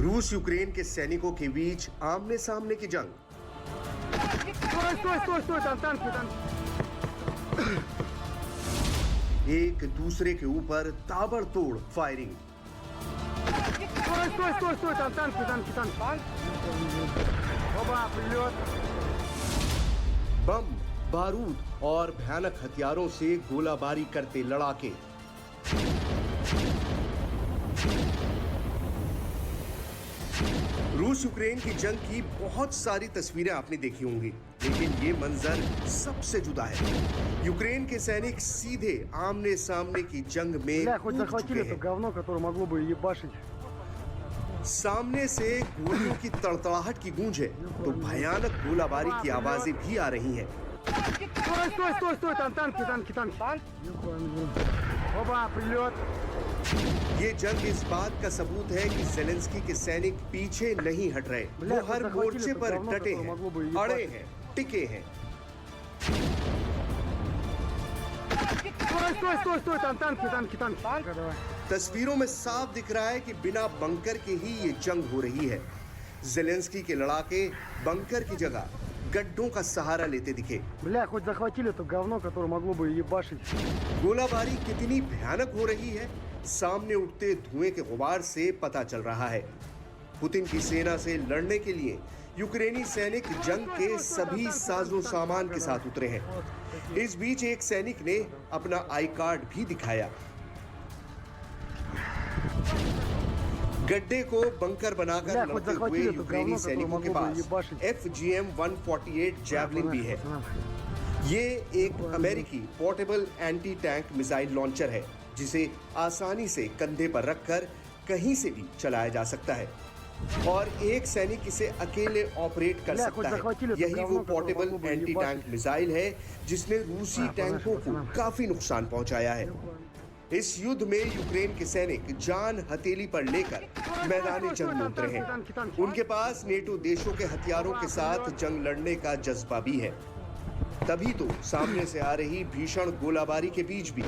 रूस यूक्रेन के सैनिकों के बीच आमने सामने की जंग। एक दूसरे के ऊपर ताबड़तोड़ फायरिंग। बम, बारूद और भयानक हथियारों से गोलाबारी करते लड़ाके। रूस यूक्रेन की जंग की बहुत सारी तस्वीरें आपने देखी होंगी, लेकिन ये मंजर सबसे जुदा है। यूक्रेन के सैनिक सीधे आमने सामने की जंग में कूद चुके हैं। सामने से गोलियों की तड़तड़ाहट की गूंज है तो भयानक गोलाबारी की आवाजें भी आ रही हैं। ये जंग इस बात का सबूत है कि ज़ेलेंस्की के सैनिक पीछे नहीं हट रहे। वो हर मोर्चे पर डटे हैं, अड़े हैं, टिके हैं। तस्वीरों में साफ दिख रहा है कि बिना बंकर के ही ये जंग हो रही है। ज़ेलेंस्की के लड़ाके बंकर की जगह गड्ढों का सहारा लेते दिखे। गोलाबारी कितनी भयानक हो रही है, सामने उठते धुएं के गुबार से पता चल रहा है। पुतिन की सेना से लड़ने के लिए यूक्रेनी सैनिक जंग के सभी साजो सामान के साथ उतरे हैं। इस बीच एक सैनिक ने अपना आई कार्ड भी दिखाया। गड्ढे को बंकर बनाकर लड़ते हुए यूक्रेनी सैनिकों के पास FGM-148 जैवलिन भी है। ये एक अमेरिकी portable anti tank missile launcher है, जिसे आसानी से कंधे पर रखकर कहीं से भी चलाया जा सकता है और एक सैनिक इसे अकेले ऑपरेट कर सकता है। यही वो पोर्टेबल एंटी टैंक मिसाइल है जिसने रूसी टैंकों को काफी नुकसान पहुंचाया है। इस युद्ध में यूक्रेन के सैनिक जान हथेली पर लेकर मैदानी जंग में उतरे हैं। उनके पास नेटो देशों के हथियारों के साथ जंग लड़ने का जज्बा भी है। तभी तो सामने से आ रही भीषण गोलाबारी के बीच भी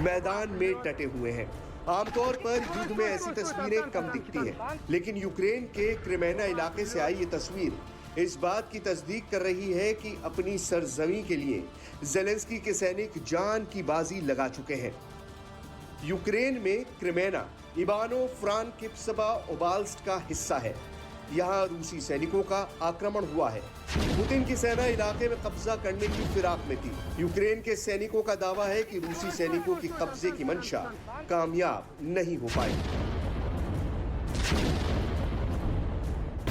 मैदान में डटे हुए हैं। आमतौर पर युद्ध में ऐसी तस्वीरें कम दिखती हैं, लेकिन यूक्रेन के क्रिमेना इलाके से आई ये तस्वीर इस बात की तस्दीक कर रही है कि अपनी सरजमी के लिए ज़ेलेंस्की के सैनिक जान की बाजी लगा चुके हैं। यूक्रेन में क्रिमेना इवानो-फ्रांकिव्स्क ओब्लास्ट का हिस्सा है। यहाँ रूसी सैनिकों का आक्रमण हुआ है। पुतिन की सेना इलाके में कब्जा करने की फिराक में थी। यूक्रेन के सैनिकों का दावा है कि रूसी सैनिकों की कब्जे की मंशा कामयाब नहीं हो पाई।